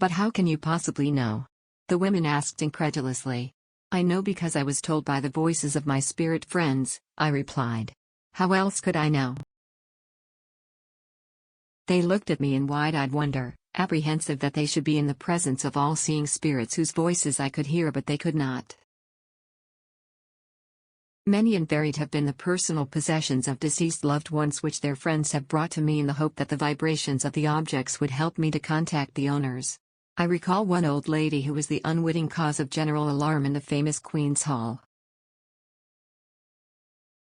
But how can you possibly know? The women asked incredulously. I know because I was told by the voices of my spirit friends, I replied. How else could I know? They looked at me in wide-eyed wonder, apprehensive that they should be in the presence of all-seeing spirits whose voices I could hear but they could not. Many and varied have been the personal possessions of deceased loved ones which their friends have brought to me in the hope that the vibrations of the objects would help me to contact the owners. I recall one old lady who was the unwitting cause of general alarm in the famous Queen's Hall.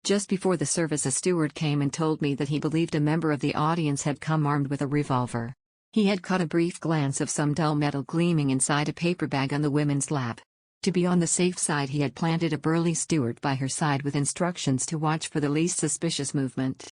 Just before the service, a steward came and told me that he believed a member of the audience had come armed with a revolver. He had caught a brief glance of some dull metal gleaming inside a paper bag on the woman's lap. To be on the safe side, he had planted a burly steward by her side with instructions to watch for the least suspicious movement.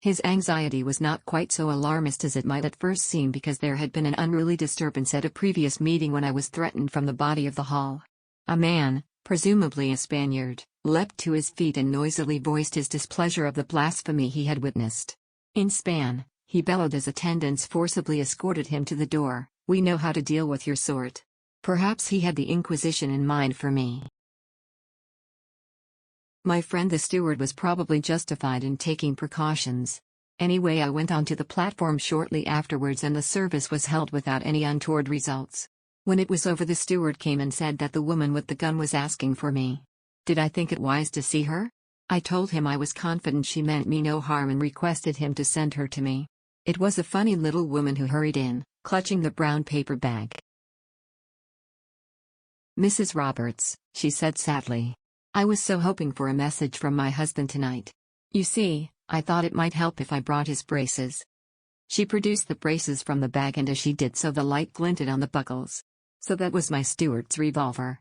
His anxiety was not quite so alarmist as it might at first seem, because there had been an unruly disturbance at a previous meeting when I was threatened from the body of the hall. A man, presumably a Spaniard, leapt to his feet and noisily voiced his displeasure of the blasphemy he had witnessed. In Span, he bellowed as attendants forcibly escorted him to the door, "We know how to deal with your sort." Perhaps he had the Inquisition in mind for me. My friend the steward was probably justified in taking precautions. Anyway, I went onto the platform shortly afterwards and the service was held without any untoward results. When it was over, the steward came and said that the woman with the gun was asking for me. Did I think it wise to see her? I told him I was confident she meant me no harm and requested him to send her to me. It was a funny little woman who hurried in, clutching the brown paper bag. "Mrs. Roberts," she said sadly. "I was so hoping for a message from my husband tonight. You see, I thought it might help if I brought his braces." She produced the braces from the bag, and as she did so the light glinted on the buckles. So that was my steward's revolver.